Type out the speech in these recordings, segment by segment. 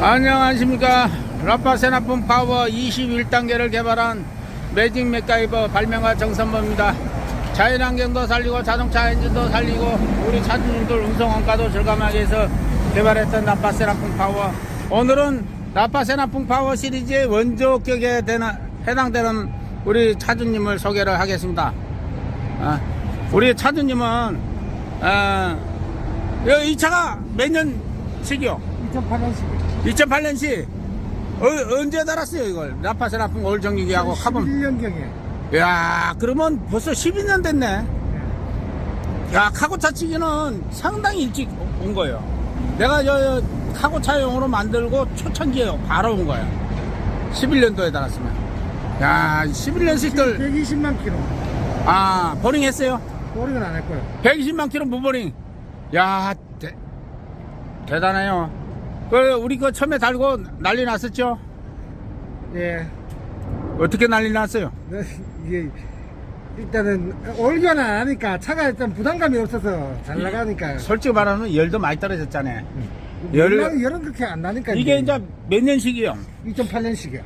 안녕하십니까. 라파세나품 파워 21단계를 개발한 매직 맥가이버 발명가 정선모입니다. 자연환경도 살리고 자동차 엔진도 살리고 우리 차주님들 운송원가도 절감하게 해서 개발했던 라파세나품 파워. 오늘은 라파세나품 파워 시리즈의 원조격에 해당되는 우리 차주님을 소개를 하겠습니다. 우리 차주님은 이 차가 몇 년식이요? 2008년식. 언제 달았어요 이걸? 라파세나품 올 정리기하고 카본 11년경에. 야, 그러면 벌써 12년 됐네. 야, 카고차 치기는 상당히 일찍 온 거예요. 내가 저 카고차용으로 만들고 초창기에 바로 온 거야. 11년도에 달았으면. 야, 11년씩들 120만 킬로. 버링 했어요? 보링은 안 했고요. 120만 킬로 무버링. 야, 대단해요. 우리 그 처음에 달고 난리 났었죠? 예. 어떻게 난리 났어요? 이게 일단은 올겨는 안 하니까 차가 일단 부담감이 없어서 잘 나가니까. 솔직히 말하면 열도 많이 떨어졌잖아요. 열은 그렇게 안 나니까. 이게 이제 몇 년식이요? 2008년식이요.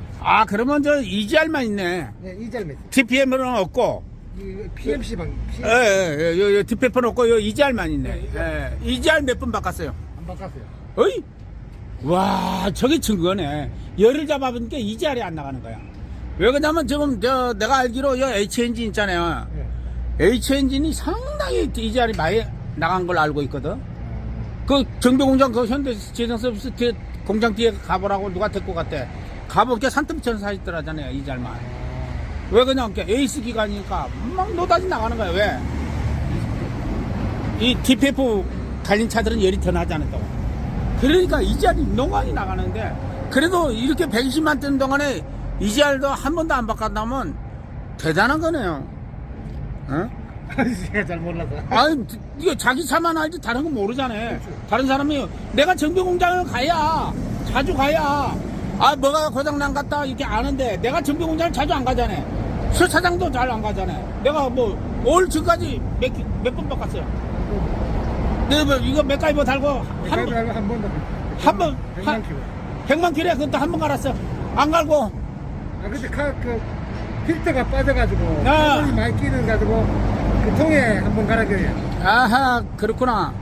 그러면 저 EGR만 있네. 네, 이잘매. TPM은 없고. PMC 방. 요 TPM은 없고 요 EGR만 있네. EGR 몇 번 바꿨어요? 안 바꿨어요. 어이? 와, 저게 증거네. 열을 잡아보니까 EGR이 안 나가는 거야. 왜 그러냐면 지금 내가 알기로 요 H엔진 있잖아요. 네. H엔진이 상당히 EGR이 많이 나간 걸로 알고 있거든. 그 정비공장 그 현대제정서비스 뒤에 공장 뒤에 가보라고 누가 데리고 갔대. 가보니까 산더미처럼 사있더라잖아요 EGR만. 왜 그냥 에이스 기관이니까 막 노다지 나가는 거야. 왜? 이 DPF 달린 차들은 열이 더 나지 않았다고. 그러니까 EGR이 너무 많이 나가는데, 그래도 이렇게 120만 뜨는 동안에 EGR도 한 번도 안 바꿨다면 대단한 거네요. 어? 제가 잘 몰라서. 이게 자기 차만 알지 다른 건 모르잖아. 그렇죠. 다른 사람이 내가 정비공장을 가야, 자주 가야, 뭐가 고장난 것 같다 이렇게 아는데, 내가 정비공장을 자주 안 가잖아. 세차장도 잘 안 가잖아. 내가 올 지금까지 몇 번 바꿨어요. 내가 이거 맥가이버 달고 한 번 100만 킬로. 100만 킬로에 그것도 한 번 갈았어. 안 갈고. 근데 필터가 빠져가지고 아. 이 많이 끼는 가지고 그 통에 한번 갈아줘요. 아하, 그렇구나.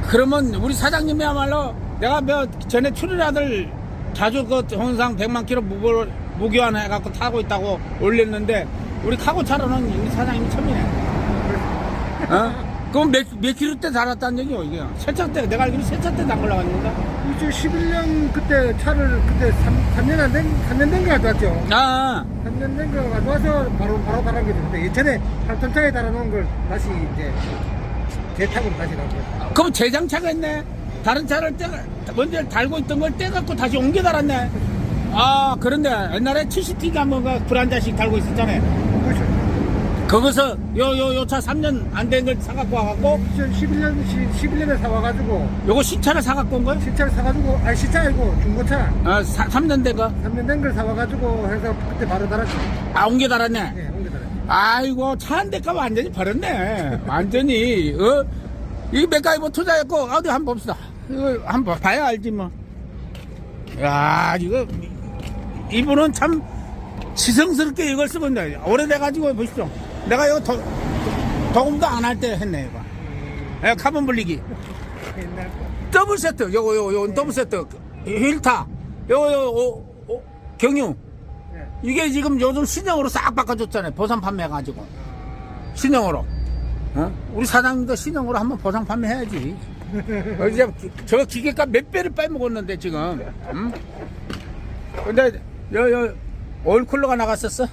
그러면 우리 사장님이야말로 내가 전에 출연아들 자주 그 홍상 100만 킬로 무교환 해갖고 타고 있다고 올렸는데, 우리 카고차로는 우리 사장님이 처음이네. 그럼 몇 킬로 때 달았다는 얘기요, 이게? 세차 때, 내가 알기로 세차 때 단 걸로 갔는데? 2011년 그때 차를 그때 3년 된 거 가져왔죠. 3년 된 거 가져와서 바로 달은 거죠. 근데 예전에 8톤 차에 달아놓은 걸 다시 이제 재탁으로 다시 나온 거죠. 그럼 재장차가 있네? 다른 차를 먼저 달고 있던 걸 떼갖고 다시 옮겨 달았네? 그런데 옛날에 70T가 한번 불안자씩 달고 있었잖아요. 그렇죠. 거기서 요 차 3년 안 된 걸 사갖고 와갖고 2011년에 사와가지고 요거 신차를 사갖고 온 거야? 신차를 사가지고 신차 아니고 중고차 3년 된 거? 3년 된 걸 사와가지고 해서 그때 바로 달았죠. 옮겨 달았네? 네, 옮겨 달았죠. 아이고, 차 한 대가 완전히 버렸네. 완전히. 이게 맥가이버 투자했고, 어디 한번 봅시다. 이거 한번 봐야 알지 뭐. 야, 이분은 참 지성스럽게 이걸 쓰고 있네. 오래돼가지고 보십시오. 내가 이거 도금도 안 할 때 했네, 이거. 카본 분리기. 더블 세트, 요거 더블 세트. 휠타. 경유. 이게 지금 요즘 신형으로 싹 바꿔줬잖아요. 보상 판매해가지고. 신형으로. 우리 사장님도 신형으로 한번 보상 판매해야지. 이제 저 기계값 몇 배를 빼먹었는데, 지금. 근데, 오일 쿨러가 나갔었어?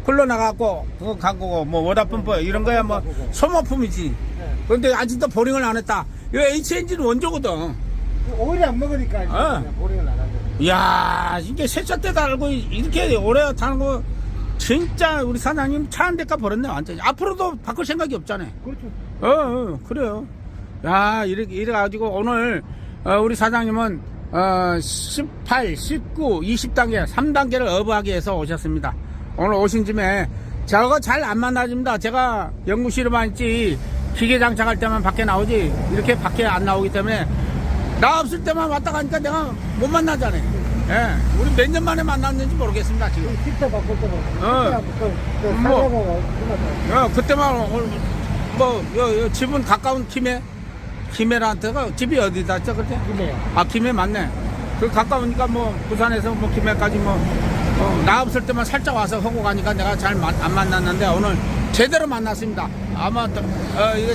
쿨러 나갔고, 그거 갖고, 워터펌프, 이런 거야, 소모품이지. 근데 아직도 보링을 안 했다. 이 H엔진 원조거든. 오일이 안 먹으니까 보링을 안 하죠. 이야, 이게 세차 때 달고, 이렇게 오래 타는 거, 진짜 우리 사장님 차 한 대가 버렸네, 완전히. 앞으로도 바꿀 생각이 없잖아요. 그렇죠. 그래요. 야, 이래가지고 오늘, 우리 사장님은, 18, 19, 20단계, 3단계를 어부하기 위해서 오셨습니다. 오늘 오신 짐에 저거 잘 안 만나집니다. 제가 연구실에만 있지 기계 장착할 때만 밖에 나오지 이렇게 밖에 안 나오기 때문에 나 없을 때만 왔다 가니까 내가 못 만나잖아. 예. 우리 몇 년 만에 만났는지 모르겠습니다, 지금. 집사 바꿀 때는. 그때만, 요 집은 가까운 김해한테가 집이 어디다 했죠, 그때? 김해요. 아, 김해 맞네. 그 가까우니까 뭐, 부산에서 뭐, 김해까지 나 없을 때만 살짝 와서 하고 가니까 내가 잘 안 만났는데 오늘 제대로 만났습니다. 아마, 이거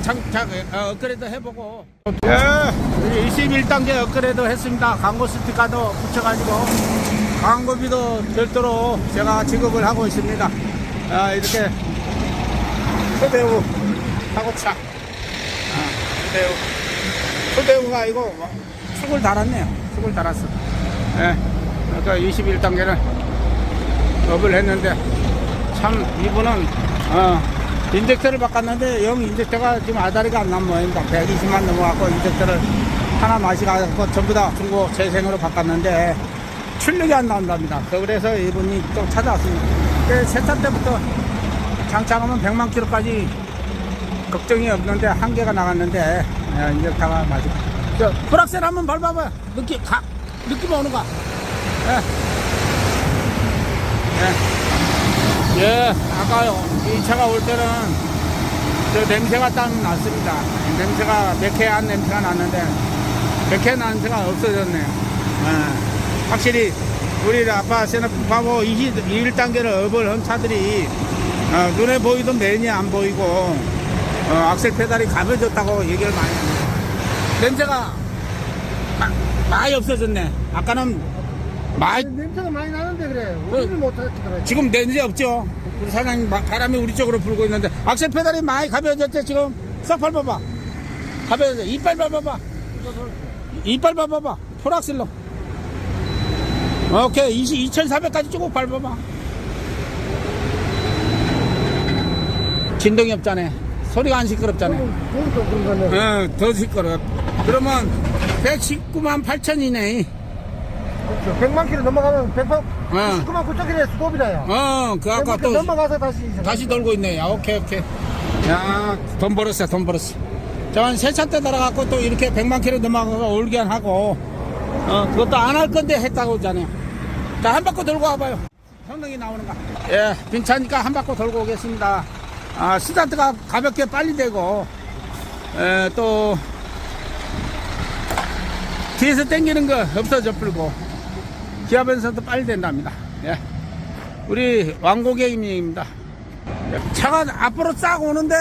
업그레이드 해보고. 예, 21단계 업그레이드 했습니다. 광고 스티커도 붙여가지고, 광고비도 별도로 제가 지급을 하고 있습니다. 이렇게, 초대우 사고차. 초대우가 이거 축을 달았네요. 축을 달았어. 예. 그러니까 21단계를 업을 했는데, 참, 이분은, 인젝터를 바꿨는데, 영 인젝터가 지금 아다리가 안 난 모양입니다. 120만 넘어갖고 인젝터를 하나 마시가지고 전부 다 중고 재생으로 바꿨는데, 출력이 안 나온답니다. 그래서 이분이 또 찾아왔습니다. 세차 때부터 장착하면 100만 킬로까지 걱정이 없는데, 한 개가 나갔는데, 인젝터가 맞아. 브락셀 한번 밟아봐요. 느낌 오는가? 예, 아까요. 이 차가 올 때는 저 냄새가 딱 났습니다. 냄새가 매캐한 냄새가 났는데 매캐한 냄새가 없어졌네요. 확실히 우리 아빠 세나파보 21단계를 업을 한 차들이 눈에 보이던 맨이 안 보이고 악셀 페달이 가벼워졌다고 얘기를 많이 합니다. 냄새가 많이 없어졌네. 아까는 냄새가 많이 나는데 그래. 우리를 못하겠더라. 지금 냄새 없죠? 우리 사장님 바람이 우리 쪽으로 불고 있는데 악셀 페달이 많이 가벼워졌죠 지금? 싹 밟아봐. 가벼워져. 이빨 밟아봐. 이빨 밟아봐. 풀악셀로. 오케이. 2400까지 쭉 밟아봐. 진동이 없잖아. 소리가 안 시끄럽잖아. 더 시끄러. 그러면 119만 8천이네. 그렇죠. 100만 킬로 넘어가면 109만 9천 스톱이다요. 그 아까 또 넘어가서 다시 돌고 있네. 야, 오케이. 야, 돈 벌었어. 저 세차 때 달아갖고 또 이렇게 100만 킬로 넘어가서 올기한 하고, 그것도 안 할 건데 했다고 하잖아요. 자, 한 바퀴 돌고 와봐요. 성능이 나오는가? 예, 괜찮으니까 한 바퀴 돌고 오겠습니다. 스타트가 가볍게 빨리 되고, 또, 뒤에서 당기는 거 없어져 풀고, 기압에서도 빨리 된답니다. 예. 우리 왕고객님입니다. 차가 앞으로 싹 오는데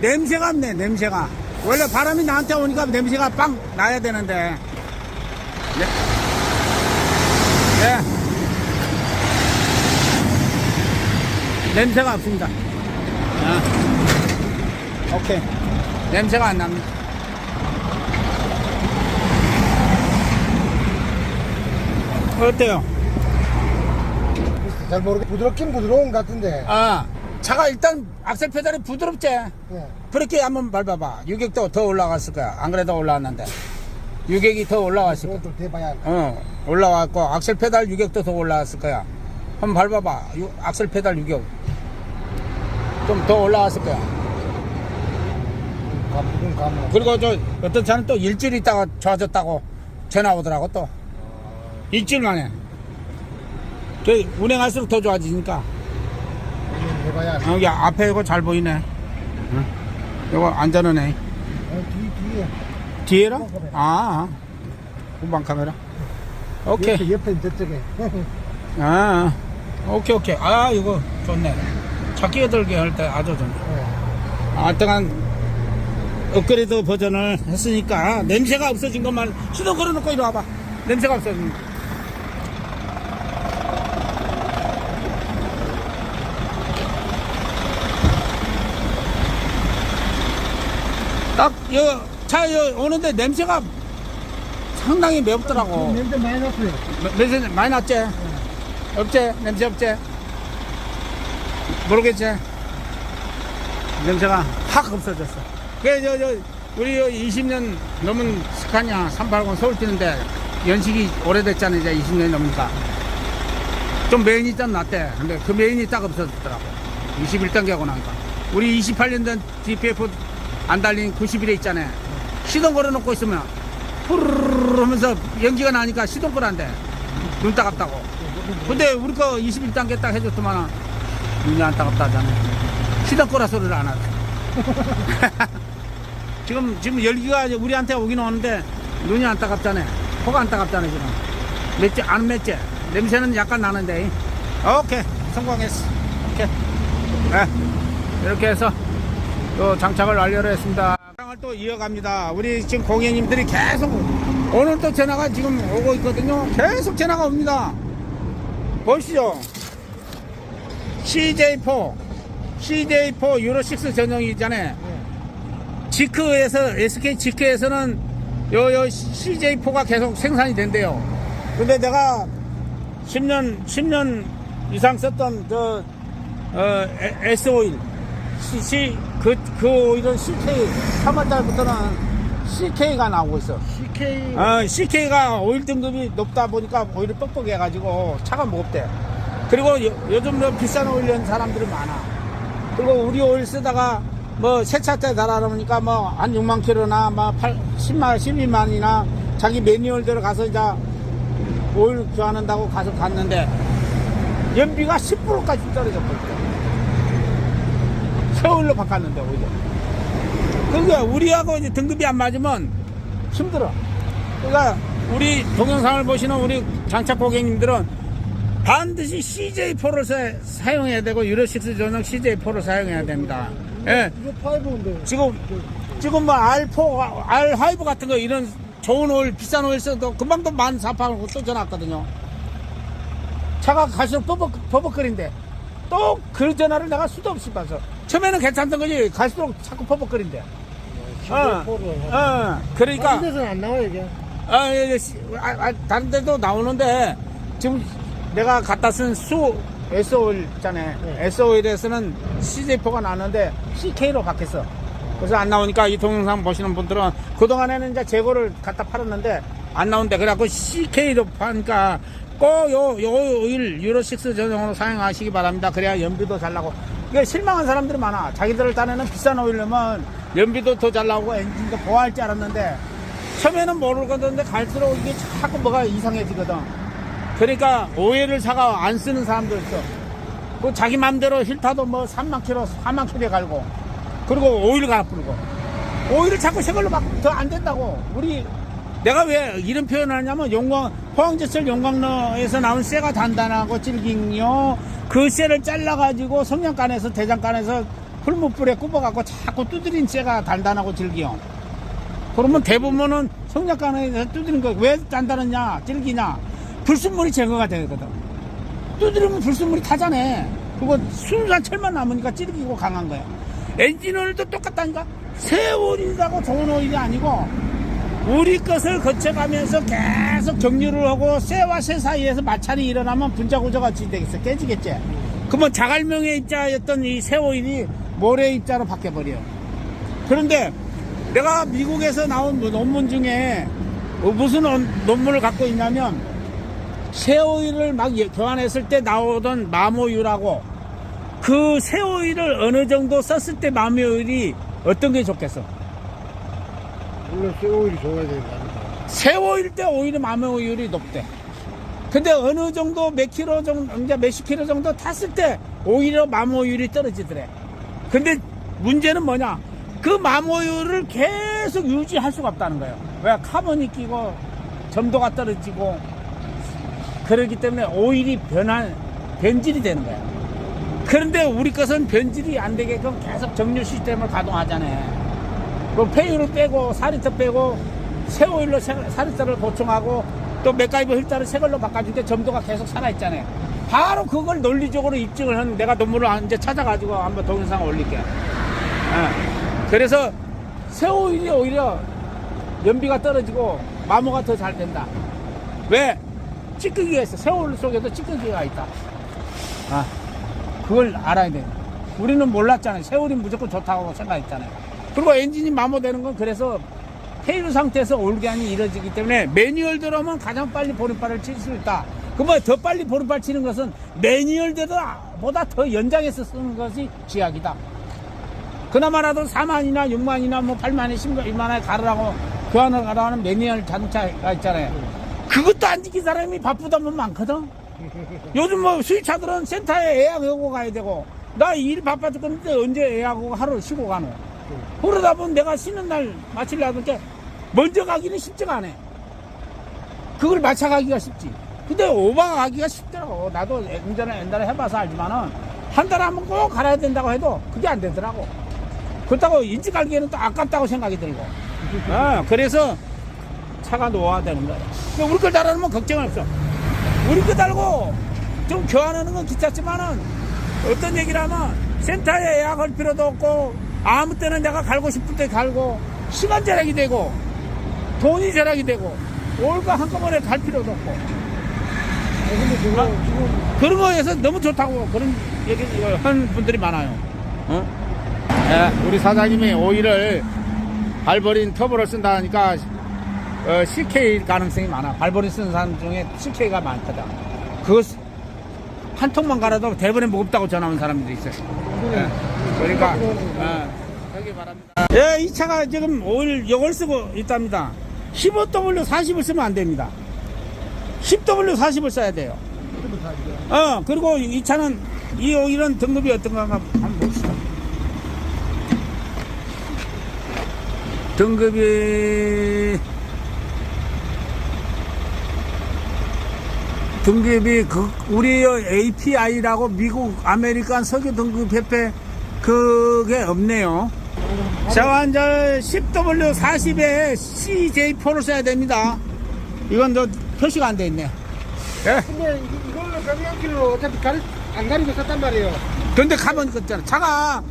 냄새가 없네. 냄새가 원래 바람이 나한테 오니까 냄새가 빵 나야 되는데 냄새가 없습니다. 오케이. 냄새가 안 납니다. 어때요? 잘 모르겠. 부드럽긴 부드러운 것 같은데. 차가 일단 악셀 페달이 부드럽지? 예. 브레이크 한번 밟아봐. 유격도 더 올라갔을 거야. 안 그래도 올라왔는데. 유격이 더 올라왔을 거야. 그것도 대봐야. 올라왔고, 악셀 페달 유격도 더 올라왔을 거야. 한번 밟아봐. 악셀 페달 유격. 좀 더 올라왔을 거야. 그리고 어떤 차는 또 일주일 있다가 좋아졌다고 전화 오더라고 또. 일주일 만에. 운행할수록 더 좋아지니까. 해봐야. 여기 앞에 이거 잘 보이네. 이거 안전하네. 뒤에. 뒤에라? 후방 카메라. 오케이. 옆에 저쪽에. 오케이. 이거 좋네. 찾기가 들게 할 때 아주 좋네. 하여튼 업그레이드 버전을 했으니까 냄새가 없어진 것만 시동 걸어놓고 이리 와봐. 냄새가 없어진 거. 딱, 차 오는데 냄새가 상당히 매웠더라고. 냄새 많이 났어요. 냄새 많이 났지? 없지? 냄새 없지? 모르겠지? 냄새가 확 없어졌어. 그래, 우리 20년 넘은 스카니아 380 서울 뛰는데 연식이 오래됐잖아. 이제 20년이 넘으니까. 좀 메인이 좀 났대. 근데 그 메인이 딱 없어졌더라고. 21단계 하고 나니까. 우리 28년 된 DPF 안 달린 91에 있잖아요. 시동 걸어놓고 있으면 푸르르 하면서 연기가 나니까 시동 끄란대. 눈 따갑다고. 근데 우리 거 21단계 딱 해줬더만 눈이 안 따갑다잖아. 시동 끄라 소리를 안 하대. 지금 열기가 우리한테 오긴 오는데 눈이 안 따갑잖아. 코가 안 따갑잖아 지금. 맵지 안 맵지. 냄새는 약간 나는데. 오케이 성공했어. 오케이. 네. 이렇게 해서 또 장착을 완료를 했습니다. 장을 또 이어갑니다. 우리 지금 고객님들이 계속 오늘 또 전화가 지금 오고 있거든요. 계속 전화가 옵니다. 보시죠. CJ4 유로6 전용이 있잖아요. 지크에서 SK 지크에서는 요 CJ4가 계속 생산이 된대요. 근데 내가 10년 이상 썼던 S-오일 그 오일은 CK 3월달부터는 CK가 나오고 있어. CK가 오일 등급이 높다 보니까 오일이 뻑뻑해 해가지고 차가 무겁대. 그리고 요즘 비싼 오일 연 사람들이 많아. 그리고 우리 오일 쓰다가 뭐 세차 때 달아놓으니까 뭐 한 6만 킬로나 뭐 10만 12만이나 자기 매뉴얼대로 가서 이제 오일 교환한다고 가서 갔는데 연비가 10%까지 떨어졌거든. 새 오일로 바꿨는데 오히려. 그러니까 우리하고 이제 등급이 안 맞으면 힘들어. 그러니까 우리 동영상을 보시는 우리 장착 고객님들은 반드시 CJ4를 사용해야 되고 유로6 전용 CJ4를 사용해야 됩니다. 예. 지금 뭐 R5 같은 거 이런 좋은 오일 비싼 오일 써도 금방 또 14,000원 또 전화 왔거든요. 차가 갈수록 버벅거린대. 또 그 전화를 내가 수도 없이 봐서 처음에는 괜찮던 거지 갈수록 자꾸 버벅거린대. 그러니까 다른 데서는 안 나와요 이게. 다른 데도 나오는데 지금 내가 갖다 쓴 S-오일 있잖아요. 네. S-오일에서는 CJ4가 나왔는데 CK로 바뀌었어. 그래서 안 나오니까 이 동영상 보시는 분들은 그동안에는 이제 재고를 갖다 팔았는데 안 나온대. 그래갖고 CK로 파니까 꼭 요 오일 유로6 전용으로 사용하시기 바랍니다. 그래야 연비도 잘 나고. 이게 실망한 사람들이 많아. 자기들 딴에는 비싼 오일 넣으면 연비도 더 잘 나오고 엔진도 보호할 줄 알았는데 처음에는 모르거든. 갈수록 이게 자꾸 뭐가 이상해지거든. 그러니까 오일을 사가 안 쓰는 사람도 있어. 그 자기 맘대로 힐타도 뭐 3만 킬로, 4만 킬로에 갈고, 그리고 오일 갈아 뿌리고, 오일을 자꾸 새 걸로 바꾸면 더 안 된다고. 내가 왜 이런 표현을 하냐면, 포항제철 용광로에서 나온 쇠가 단단하고 질긴요. 그 쇠를 잘라가지고 성냥간에서, 대장간에서 풀무불에 굽어갖고 자꾸 두드린 쇠가 단단하고 질기요. 그러면 대부분은 성냥간에서 두드린 거 왜 단단하냐, 질기냐? 불순물이 제거가 되거든. 두드리면 불순물이 타잖아. 그거 순수한 철만 남으니까 찌르기고 강한 거야. 엔진오일도 똑같다니까. 새 오일이라고 좋은 오일이 아니고 우리 것을 거쳐가면서 계속 정류를 하고 쇠와 쇠 사이에서 마찰이 일어나면 분자구조가 되겠어. 깨지겠지. 그러면 자갈명의 입자였던 이 새 오일이 모래 입자로 바뀌어버려. 그런데 내가 미국에서 나온 논문 중에 무슨 논문을 갖고 있냐면 새오일을 막 교환했을 때 나오던 마모유라고, 그 새오일을 어느 정도 썼을 때 마모유이 어떤 게 좋겠어? 물론 새오일이 좋아야 된다. 새오일 때 오히려 마모율이 높대. 근데 어느 정도 몇 킬로 정도, 이제 몇십 킬로 정도 탔을 때 오히려 마모율이 떨어지더래. 근데 문제는 뭐냐? 그 마모율을 계속 유지할 수가 없다는 거예요. 왜? 카본이 끼고 점도가 떨어지고 그렇기 때문에 오일이 변질이 되는 거야. 그런데 우리 것은 변질이 안 되게끔 계속 정류 시스템을 가동하잖아요. 뭐 폐유를 빼고 사리터 빼고 새 오일로 사리터를 보충하고 또 맥가이버 힐타를 새 걸로 바꿔줄 때 점도가 계속 살아있잖아요. 바로 그걸 논리적으로 입증을 한 내가 논문을 이제 찾아가지고 한번 동영상 올릴게요. 그래서 새 오일이 오히려 연비가 떨어지고 마모가 더 잘 된다. 왜? 찌끄기가 있어. 새오일 속에도 찌끄기가 있다. 그걸 알아야 돼. 우리는 몰랐잖아요. 새오일이 무조건 좋다고 생각했잖아요. 그리고 엔진이 마모되는 건 그래서 폐유 상태에서 올게안이 이루어지기 때문에 매뉴얼대로 하면 가장 빨리 보름발을 칠 수 있다. 그러면 더 빨리 보름발 치는 것은 매뉴얼대로보다 더 연장해서 쓰는 것이 쥐약이다. 그나마라도 4만이나 6만이나 뭐 8만에 10만에 가르라고 교환을 하라는 매뉴얼 자동차가 있잖아요. 그것도 안 지킨 사람이 바쁘다 보면 많거든. 요즘 뭐 수입차들은 센터에 예약하고 가야 되고, 나 일 바빠 죽겠는데 언제 예약하고 하루 쉬고 가노. 그러다 보면 내가 쉬는 날 마치려고 하니까 먼저 가기는 쉽지가 않아. 그걸 맞춰가기가 쉽지. 근데 오버가기가 쉽더라고. 나도 운전을 옛날에 해봐서 알지만은 한 달에 한 번 꼭 갈아야 된다고 해도 그게 안 되더라고. 그렇다고 인지 갈기에는 또 아깝다고 생각이 들고. 그래서 차가 노화되는 거야. 근데 우리 걸 달아놓으면 걱정 없어. 우리 거 달고 좀 교환하는 건 귀찮지만은 어떤 얘기를 하면 센터에 예약할 필요도 없고 아무 때나 내가 갈고 싶을 때 갈고 시간 절약이 되고 돈이 절약이 되고 올 거 한꺼번에 갈 필요도 없고 근데 그거 지금 그런 거에서 너무 좋다고 그런 얘기 하는 분들이 많아요. 우리 사장님이 오일을 발버린 터보를 쓴다니까 CK 가능성이 많아. 발버린 쓰는 사람 중에 CK가 많거든. 그거 한 통만 갈아도 대번에 무겁다고 전화하는 사람들이 있어요. 그러니까 하기 바랍니다. 이 차가 지금 오일 이걸 쓰고 있답니다. 15W40을 쓰면 안 됩니다. 10W40을 써야 돼요. 그리고 이 차는 이 오일은 등급이 어떤가 한번 봅시다. 등급이 우리 API라고 미국 아메리칸 석유 등급 협회 그게 없네요. 자, 이제 10W40에 CJ4를 써야 됩니다. 이건 더 표시가 안 돼 있네. 근데 이걸로 변경키로 어차피 안 가리고 썼단 말이에요. 근데 가면 그잖아. 차가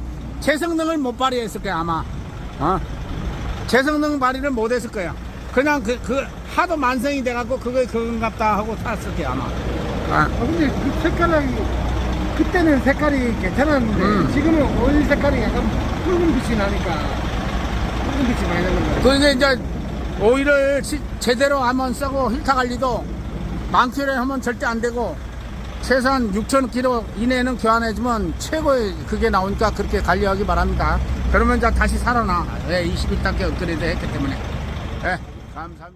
제성능을 못 발휘했을 거야 아마. 제성능 발휘를 못 했을 거야. 그냥 그 하도 만성이 돼갖고 그건갑다 하고 탔을 거야 아마. 근데 그 색깔이 그때는 색깔이 괜찮았는데 지금은 오일 색깔이 약간 붉은 빛이 나니까 붉은 빛이 많이 나는 거예요. 그게 이제 오일을 제대로 한번 쓰고 힐타 관리도 많기로 하면 절대 안 되고 최소한 6,000km 이내는 교환해주면 최고의 그게 나오니까 그렇게 관리하기 바랍니다. 그러면 이제 다시 살아나. 21단계 업그레이드 했기 때문에. 감사합니다.